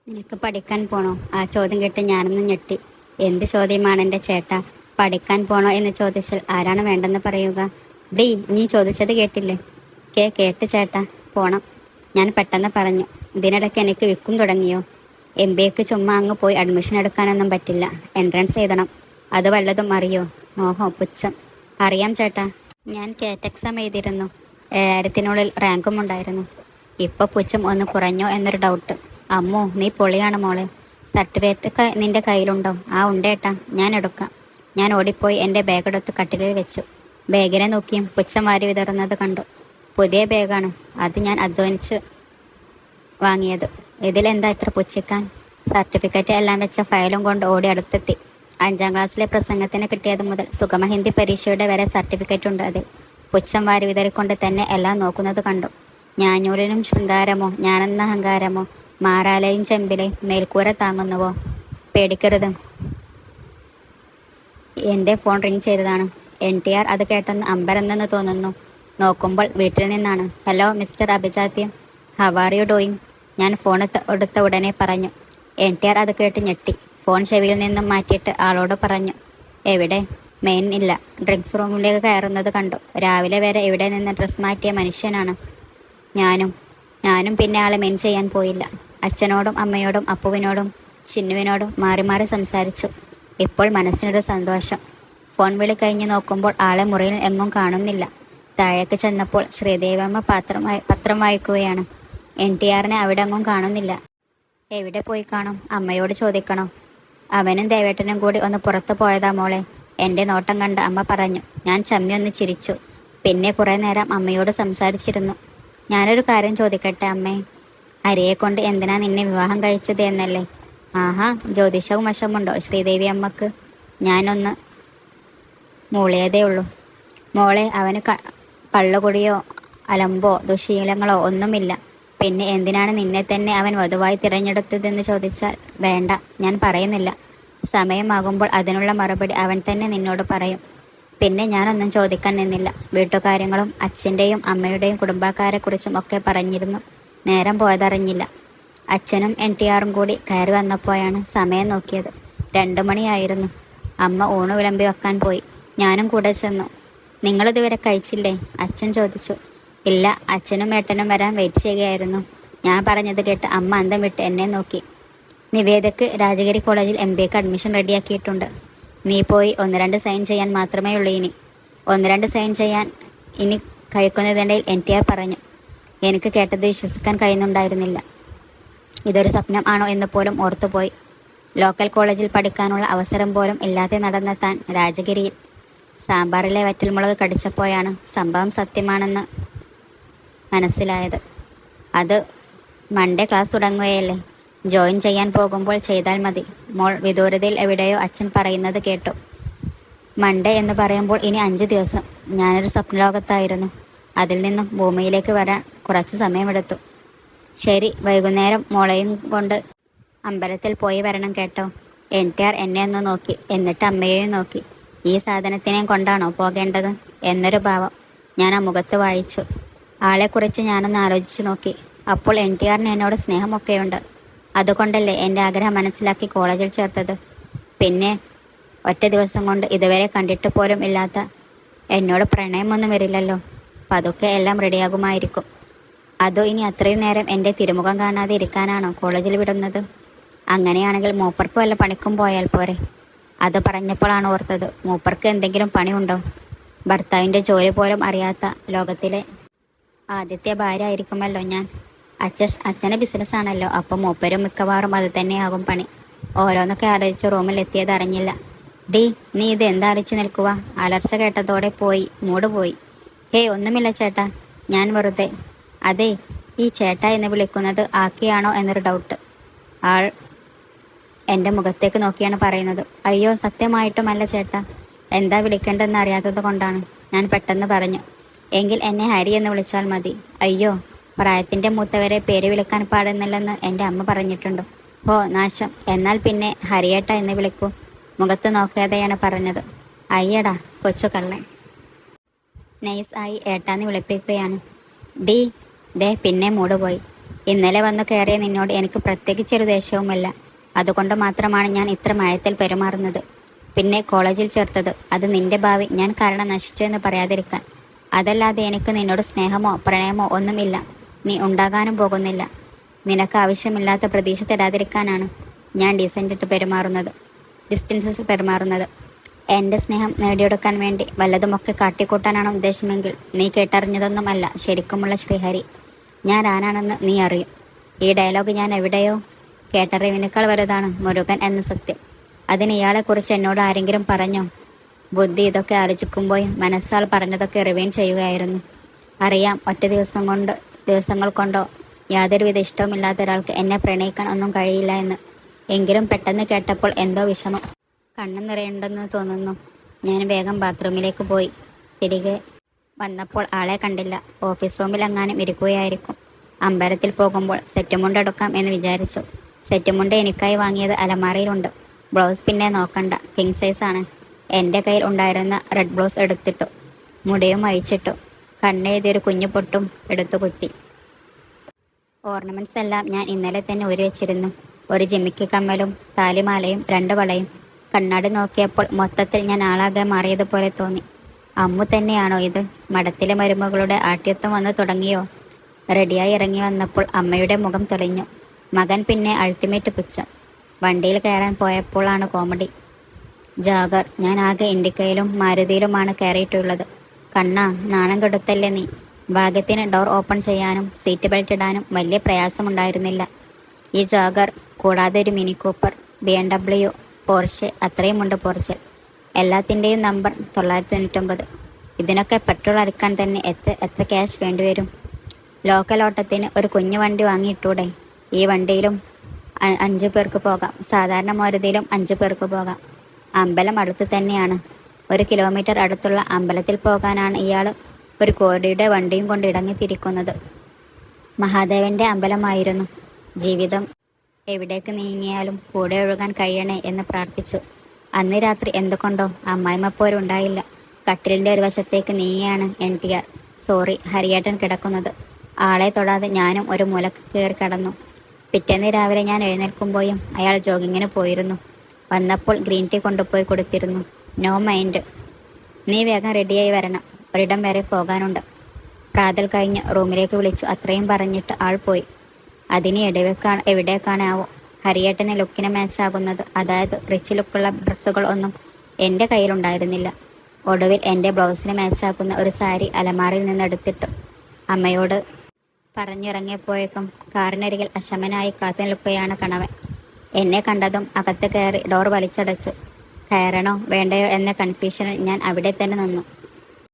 നിനക്ക് പഠിക്കാൻ പോണോ? ആ ചോദ്യം കേട്ട് ഞാനൊന്ന് ഞെട്ടി. എന്ത് ചോദ്യമാണ് എൻ്റെ ചേട്ടാ? പഠിക്കാൻ പോണോ എന്ന് ചോദിച്ചാൽ ആരാണ് വേണ്ടെന്ന് പറയുക? ഡീ, നീ ചോദിച്ചത് കേട്ടില്ലേ? കേട്ട് ചേട്ടാ, പോണം. ഞാൻ പെട്ടെന്ന് പറഞ്ഞു. ഇതിനിടയ്ക്ക് എനിക്ക് വിൽക്കും തുടങ്ങിയോ? MBAക്ക് ചുമ്മാ അങ്ങ് പോയി അഡ്മിഷൻ എടുക്കാനൊന്നും പറ്റില്ല. എൻട്രൻസ് എഴുതണം. അത് വല്ലതും അറിയോ? ഓഹോ, പുച്ഛം. അറിയാം ചേട്ടാ. ഞാൻ കേറ്റ് എക്സാം എഴുതിയിരുന്നു. 7000-നുള്ളിൽ റാങ്കും ഉണ്ടായിരുന്നു. ഇപ്പോൾ പുച്ഛം ഒന്ന് കുറഞ്ഞോ എന്നൊരു ഡൗട്ട്. അമ്മോ, നീ പൊളിയാണ് മോളെ. സർട്ടിഫിക്കറ്റ് നിന്റെ കയ്യിലുണ്ടോ? ആ ഉണ്ടേട്ടാ, ഞാൻ എടുക്കാം. ഞാൻ ഓടിപ്പോയി എൻ്റെ ബാഗെടുത്ത് കട്ടിലിൽ വെച്ചു. ബാഗിനെ നോക്കിയും പുച്ഛം വാരി വിതറുന്നത് കണ്ടു. പുതിയ ബാഗാണ്. അത് ഞാൻ അധ്വാനിച്ച് വാങ്ങിയത്. ഇതിലെന്താ ഇത്ര പുച്ഛിക്കാൻ? സർട്ടിഫിക്കറ്റ് എല്ലാം വെച്ച ഫയലും കൊണ്ട് ഓടി അടുത്തെത്തി. 5ാം ക്ലാസ്സിലെ പ്രസംഗത്തിന് കിട്ടിയത് മുതൽ സുഗമ ഹിന്ദി പരീക്ഷയുടെ വരെ സർട്ടിഫിക്കറ്റ് ഉണ്ട് അതിൽ. പുച്ഛം വാരി വിതറിക്കൊണ്ട് തന്നെ എല്ലാം നോക്കുന്നത് കണ്ടു. ഞാഞ്ഞൂലിനും ശൃംഗാരമോ, ഞാനെന്ന അഹങ്കാരമോ, മാറാലയും ചെമ്പിലെയും മേൽക്കൂര താങ്ങുന്നുവോ? പേടിക്കരുത്. എൻ്റെ ഫോൺ റിങ് ചെയ്തതാണ്. NTR അത് കേട്ടെന്ന് അമ്പരന്നെന്ന് തോന്നുന്നു. നോക്കുമ്പോൾ വീട്ടിൽ നിന്നാണ്. Hello mister Abhijathyam, how are you doing? ഞാൻ ഫോൺ എടുത്ത ഉടനെ പറഞ്ഞു. NTR അത് കേട്ട് ഞെട്ടി. ഫോൺ ചെവിയിൽ നിന്നും മാറ്റിയിട്ട് ആളോട് പറഞ്ഞു. എവിടെ? മെയിൻ ഇല്ല. ഡ്രിങ്ക്സ് റൂമിലേക്ക് കയറുന്നത് കണ്ടു. രാവിലെ വരെ ഇവിടെ നിന്ന് ഡ്രസ് മാറ്റിയ മനുഷ്യനാണ്. ഞാനും പിന്നെ ആളെ മെയിൻ ചെയ്യാൻ പോയില്ല. അച്ഛനോടും അമ്മയോടും അപ്പുവിനോടും ചിന്നുവിനോടും മാറി മാറി സംസാരിച്ചു. ഇപ്പോൾ മനസ്സിനൊരു സന്തോഷം. ഫോൺ വിളി കഴിഞ്ഞ് നോക്കുമ്പോൾ ആളെ മുറിയിൽ എങ്ങും കാണുന്നില്ല. താഴേക്ക് ചെന്നപ്പോൾ ശ്രീദേവമ്മ പത്രം വായിക്കുകയാണ്. NTRനെ അവിടെ എങ്ങും കാണുന്നില്ല. എവിടെ പോയി കാണും? അമ്മയോട് ചോദിക്കണോ? അവനും ദേവേട്ടനും കൂടി ഒന്ന് പുറത്തു പോയതാ മോളെ. എൻ്റെ നോട്ടം കണ്ട് അമ്മ പറഞ്ഞു. ഞാൻ ചമ്മിയൊന്ന് ചിരിച്ചു. പിന്നെ കുറേ നേരം അമ്മയോട് സംസാരിച്ചിരുന്നു. ഞാനൊരു കാര്യം ചോദിക്കട്ടെ അമ്മേ? അരിയെ കൊണ്ട് എന്തിനാ നിന്നെ വിവാഹം കഴിച്ചത് എന്നല്ലേ? ആഹാ, ജ്യോതിഷവും വശമുണ്ടോ ശ്രീദേവി അമ്മക്ക്? ഞാനൊന്ന് മൂളിയതേ ഉള്ളൂ. മോളെ, അവന് കള്ളുകുടിയോ അലമ്പോ ദുശീലങ്ങളോ ഒന്നുമില്ല. പിന്നെ എന്തിനാണ് നിന്നെ തന്നെ അവൻ വധുവായി തിരഞ്ഞെടുത്തതെന്ന് ചോദിച്ചാൽ വേണ്ട, ഞാൻ പറയുന്നില്ല. സമയമാകുമ്പോൾ അതിനുള്ള മറുപടി അവൻ തന്നെ നിന്നോട് പറയും. പിന്നെ ഞാനൊന്നും ചോദിക്കാൻ നിന്നില്ല. വീട്ടുകാര്യങ്ങളും അച്ഛൻ്റെയും അമ്മയുടെയും കുടുംബക്കാരെക്കുറിച്ചും ഒക്കെ പറഞ്ഞിരുന്നു. നേരം പോയതറിഞ്ഞില്ല. അച്ഛനും NTRും കൂടി കയറി വന്നപ്പോഴാണ് സമയം നോക്കിയത്. 2 മണിയായിരുന്നു. അമ്മ ഊണ് വിളമ്പി വെക്കാൻ പോയി. ഞാനും കൂടെ ചെന്നു. നിങ്ങളിതുവരെ കഴിച്ചില്ലേ? അച്ഛൻ ചോദിച്ചു. ഇല്ല, അച്ഛനും ഏട്ടനും വരാൻ വെയിറ്റ് ചെയ്യുകയായിരുന്നു. ഞാൻ പറഞ്ഞത് കേട്ട് അമ്മ അന്തം വിട്ട് എന്നെ നോക്കി. നിവേദക്ക് രാജഗിരി കോളേജിൽ MBAക്ക് അഡ്മിഷൻ റെഡിയാക്കിയിട്ടുണ്ട്. നീ പോയി 1-2 സൈൻ ചെയ്യാൻ മാത്രമേ ഉള്ളൂ ഇനി. 1-2 സൈൻ ചെയ്യാൻ ഇനി കഴിക്കുന്നതിനിടയിൽ NTR പറഞ്ഞു. എനിക്ക് കേട്ടത് വിശ്വസിക്കാൻ കഴിയുന്നുണ്ടായിരുന്നില്ല. ഇതൊരു സ്വപ്നം ആണോ എന്ന് പോലും ഓർത്തുപോയി. ലോക്കൽ കോളേജിൽ പഠിക്കാനുള്ള അവസരം പോലും ഇല്ലാതെ നടന്ന താൻ രാജഗിരിയിൽ. സാമ്പാറിലെ വറ്റൽമുളക് കടിച്ചപ്പോഴാണ് സംഭവം സത്യമാണെന്ന് മനസ്സിലായത്. അത് മൺഡേ ക്ലാസ് തുടങ്ങുകയല്ലേ, ജോയിൻ ചെയ്യാൻ പോകുമ്പോൾ ചെയ്താൽ മതി. മോൾ വിദൂരതയിൽ എവിടെയോ അച്ഛൻ പറയുന്നത് കേട്ടു. മൺഡേ എന്ന് പറയുമ്പോൾ ഇനി 5 ദിവസം. ഞാനൊരു സ്വപ്നലോകത്തായിരുന്നു. അതിൽ നിന്നും ഭൂമിയിലേക്ക് വരാൻ കുറച്ച് സമയമെടുത്തു. ശരി, വൈകുന്നേരം മോളെയും കൊണ്ട് അമ്പലത്തിൽ പോയി വരണം കേട്ടോ. NTR എന്നെ ഒന്ന് നോക്കി. എന്നിട്ട് അമ്മയെയും നോക്കി. ഈ സാധനത്തിനെയും കൊണ്ടാണോ പോകേണ്ടത് എന്നൊരു ഭാവം ഞാൻ ആ മുഖത്ത് വായിച്ചു. ആളെക്കുറിച്ച് ഞാനൊന്ന് ആലോചിച്ചു നോക്കി. അപ്പോൾ NTRന് എന്നോട് സ്നേഹമൊക്കെയുണ്ട്. അതുകൊണ്ടല്ലേ എൻ്റെ ആഗ്രഹം മനസ്സിലാക്കി കോളേജിൽ ചേർത്തത്. പിന്നെ ഒറ്റ ദിവസം കൊണ്ട് ഇതുവരെ കണ്ടിട്ട് പോലും ഇല്ലാത്ത എന്നോട് പ്രണയമൊന്നും വരില്ലല്ലോ. പതുക്കെ എല്ലാം റെഡിയാകുമായിരിക്കും. അതോ ഇനി അത്രയും നേരം എൻ്റെ തിരുമുഖം കാണാതെ ഇരിക്കാനാണോ കോളേജിൽ വിടുന്നത്? അങ്ങനെയാണെങ്കിൽ മൂപ്പർക്ക് വല്ല പണിക്കും പോയാൽ പോരെ? അത് പറഞ്ഞപ്പോഴാണ് ഓർത്തത്, മൂപ്പർക്ക് എന്തെങ്കിലും പണിയുണ്ടോ? ഭർത്താവിൻ്റെ ജോലി പോലും അറിയാത്ത ലോകത്തിലെ ആദ്യത്തെ ഭാര്യ ആയിരിക്കുമല്ലോ ഞാൻ. അച്ഛന് ബിസിനസ്സാണല്ലോ. അപ്പം മൂപ്പരും മിക്കവാറും അത് തന്നെയാകും പണി. ഓരോന്നൊക്കെ ആലോചിച്ച് റൂമിൽ എത്തിയത് അറിഞ്ഞില്ല. ഡീ, നീ ഇത് എന്താ അറിയിച്ചു നിൽക്കുക? അലർച്ച കേട്ടതോടെ മൂട് പോയി. ഹേ, ഒന്നുമില്ല ചേട്ടാ, ഞാൻ വെറുതെ. അതെ, ഈ ചേട്ടാ എന്ന് വിളിക്കുന്നത് ആക്കിയാണോ എന്നൊരു ഡൗട്ട്. ആൾ എൻ്റെ മുഖത്തേക്ക് നോക്കിയാണ് പറയുന്നത്. അയ്യോ, സത്യമായിട്ടുമല്ല ചേട്ടാ. എന്താ വിളിക്കേണ്ടതെന്ന് അറിയാത്തത് കൊണ്ടാണ്. ഞാൻ പെട്ടെന്ന് പറഞ്ഞു. എങ്കിൽ എന്നെ ഹരി എന്ന് വിളിച്ചാൽ മതി. അയ്യോ, പ്രായത്തിൻ്റെ മൂത്തവരെ പേര് വിളിക്കാൻ പാടുന്നില്ലെന്ന് എൻ്റെ അമ്മ പറഞ്ഞിട്ടുണ്ട്. ഹോ നാശം. എന്നാൽ പിന്നെ ഹരിയേട്ട എന്ന് വിളിക്കൂ. മുഖത്ത് നോക്കാതെയാണ് പറഞ്ഞത്. അയ്യടാ കൊച്ചു കള്ളൻ. നൈസ് ആയി ഏട്ടാന്ന് വിളിപ്പിക്കുകയാണ്. ഡി, ദേ പിന്നെ മൂട് പോയി. ഇന്നലെ വന്നു കയറിയ നിന്നോട് എനിക്ക് പ്രത്യേകിച്ചൊരു ദേഷ്യവുമില്ല. അതുകൊണ്ട് മാത്രമാണ് ഞാൻ ഇത്ര മയത്തിൽ പെരുമാറുന്നത്. പിന്നെ കോളേജിൽ ചേർത്തത് അത് നിന്റെ ഭാവി ഞാൻ കാരണം നശിച്ചു എന്ന് പറയാതിരിക്കാൻ. അതല്ലാതെ എനിക്ക് നിന്നോട് സ്നേഹമോ പ്രണയമോ ഒന്നുമില്ല. നീ ഉണ്ടാകാനും പോകുന്നില്ല. നിനക്ക് ആവശ്യമില്ലാത്ത പ്രതീക്ഷ തരാതിരിക്കാനാണ് ഞാൻ ഡിസ്റ്റൻസസ് പെരുമാറുന്നത്. എൻ്റെ സ്നേഹം നേടിയെടുക്കാൻ വേണ്ടി വല്ലതുമൊക്കെ കാട്ടിക്കൂട്ടാനാണ് ഉദ്ദേശമെങ്കിൽ നീ കേട്ടറിഞ്ഞതൊന്നുമല്ല ശരിക്കുമുള്ള ശ്രീഹരി. ഞാൻ ആരാണെന്ന് നീ അറിയും. ഈ ഡയലോഗ് ഞാൻ എവിടെയോ കേട്ടറിവിനേക്കാൾ വലുതാണ് മുരുകൻ എന്ന സത്യം. അതിന് ഇയാളെക്കുറിച്ച് എന്നോട് ആരെങ്കിലും പറഞ്ഞോ? ബുദ്ധി ഇതൊക്കെ ആലോചിക്കുമ്പോൾ മനസ്സാൽ പറഞ്ഞതൊക്കെ റിവൈൻ ചെയ്യുകയായിരുന്നു. അറിയാം, ഒറ്റ ദിവസങ്ങൾ കൊണ്ടോ യാതൊരുവിധ ഇഷ്ടവുമില്ലാത്ത ഒരാൾക്ക് എന്നെ പ്രണയിക്കാൻ ഒന്നും കഴിയില്ല എന്ന്. എങ്കിലും പെട്ടെന്ന് കേട്ടപ്പോൾ എന്തോ വിഷമം. കണ്ണു നിറയുണ്ടെന്ന് തോന്നുന്നു. ഞാൻ വേഗം ബാത്റൂമിലേക്ക് പോയി. തിരികെ വന്നപ്പോൾ ആളെ കണ്ടില്ല. ഓഫീസ് റൂമിൽ എങ്ങാനും ഇരിക്കുകയായിരിക്കും. അമ്പലത്തിൽ പോകുമ്പോൾ സെറ്റുമുണ്ട് എടുക്കാം എന്ന് വിചാരിച്ചു. സെറ്റുമുണ്ട് എനിക്കായി വാങ്ങിയത് അലമാരയിലുണ്ട്. ബ്ലൗസ് പിന്നെ നോക്കണ്ട, കിങ് സൈസ് ആണ്. എൻ്റെ കയ്യിൽ ഉണ്ടായിരുന്ന റെഡ് ബ്ലൗസ് എടുത്തിട്ടു. മുടിയും അഴിച്ചിട്ടു. കണ്ണെഴുതിയൊരു കുഞ്ഞു പൊട്ടും എടുത്തു കുത്തി. ഓർണമെൻറ്റ്സ് എല്ലാം ഞാൻ ഇന്നലെ തന്നെ ഊരി വെച്ചിരുന്നു. ഒരു ജിമിക്കി കമ്മലും താലിമാലയും 2 വളയും. കണ്ണാടി നോക്കിയപ്പോൾ മൊത്തത്തിൽ ഞാൻ ആളാകെ മാറിയതുപോലെ തോന്നി. അമ്മു തന്നെയാണോ ഇത്? മഠത്തിലെ മരുമകളുടെ ആട്യത്വം വന്ന് തുടങ്ങിയോ? റെഡിയായി ഇറങ്ങി വന്നപ്പോൾ അമ്മയുടെ മുഖം തെളിഞ്ഞു. മകൻ പിന്നെ അൾട്ടിമേറ്റ് പുച്ഛം. വണ്ടിയിൽ കയറാൻ പോയപ്പോഴാണ് കോമഡി. ജാഗർ, ഞാൻ ആകെ ഇൻഡിക്കയിലും മാരുതിയിലുമാണ് കയറിയിട്ടുള്ളത്. കണ്ണാ, നാണം കെടുത്തല്ലേ നീ? ഭാഗ്യത്തിന് ഡോർ ഓപ്പൺ ചെയ്യാനും സീറ്റ് ബെൽറ്റ് ഇടാനും വലിയ പ്രയാസമുണ്ടായിരുന്നില്ല. ഈ ജാഗർ കൂടാതെ ഒരു മിനി കൂപ്പർ, BMW, പോർഷെ, അത്രയുമുണ്ട് പോർച്ചിൽ. എല്ലാത്തിൻ്റെയും നമ്പർ 999. ഇതിനൊക്കെ പെട്രോൾ അടിക്കാൻ തന്നെ എത്ര ക്യാഷ് വേണ്ടിവരും? ലോക്കൽ ഓട്ടത്തിന് ഒരു കുഞ്ഞു വണ്ടി വാങ്ങിയിട്ടൂടെ? ഈ വണ്ടിയിലും 5 പേർക്ക് പോകാം. സാധാരണ മാരുതിയിലും 5 പേർക്ക് പോകാം. അമ്പലം അടുത്ത് തന്നെയാണ്. 1 കിലോമീറ്റർ അടുത്തുള്ള അമ്പലത്തിൽ പോകാനാണ് ഇയാൾ ഒരു കോടിയുടെ വണ്ടിയും കൊണ്ട് ഇടങ്ങിത്തിരിക്കുന്നത്. മഹാദേവന്റെ അമ്പലമായിരുന്നു. ജീവിതം എവിടേക്ക് നീങ്ങിയാലും കൂടെ ഒഴുകാൻ കഴിയണേ എന്ന് പ്രാർത്ഥിച്ചു. അന്ന് രാത്രി എന്തുകൊണ്ടോ അമ്മായിമ്മപ്പോരുണ്ടായില്ല. കട്ടിലിൻ്റെ ഒരു വശത്തേക്ക് നീങ്ങിയാണ് NTR, സോറി, ഹരിയേട്ടൻ കിടക്കുന്നത്. ആളെ തൊടാതെ ഞാനും ഒരു മൂലക്ക് കയറി കടന്നു. പിറ്റേന്ന് രാവിലെ ഞാൻ എഴുന്നേൽക്കുമ്പോഴും അയാൾ ജോഗിങ്ങിന് പോയിരുന്നു. വന്നപ്പോൾ ഗ്രീൻ ടീ കൊണ്ടുപോയി കൊടുത്തിരുന്നു. No mind. നീ വേഗം റെഡിയായി വരണം, ഒരിടം വരെ പോകാനുണ്ട്. പ്രാതൽ കഴിഞ്ഞ് റൂമിലേക്ക് വിളിച്ചു. അത്രയും പറഞ്ഞിട്ട് ആൾ പോയി. അതിന് എവിടേക്കാണാവോ? ഹരിയേട്ടന് ലുക്കിന് മാച്ചാകുന്നത്, അതായത് റിച്ച് ലുക്കുള്ള ഡ്രസ്സുകൾ ഒന്നും എൻ്റെ കയ്യിലുണ്ടായിരുന്നില്ല. ഒടുവിൽ എൻ്റെ ബ്ലൗസിന് മാച്ചാക്കുന്ന ഒരു സാരി അലമാറിൽ നിന്നെടുത്തിട്ടു. അമ്മയോട് പറഞ്ഞിറങ്ങിയപ്പോഴേക്കും കാറിനരികിൽ അശമനായി കാത്തു നിൽക്കുകയാണ് കണവൻ. എന്നെ കണ്ടതും അകത്ത് കയറി ഡോർ വലിച്ചടച്ചു. കയറണോ വേണ്ടയോ എന്ന കൺഫ്യൂഷനിൽ ഞാൻ അവിടെ തന്നെ നിന്നു.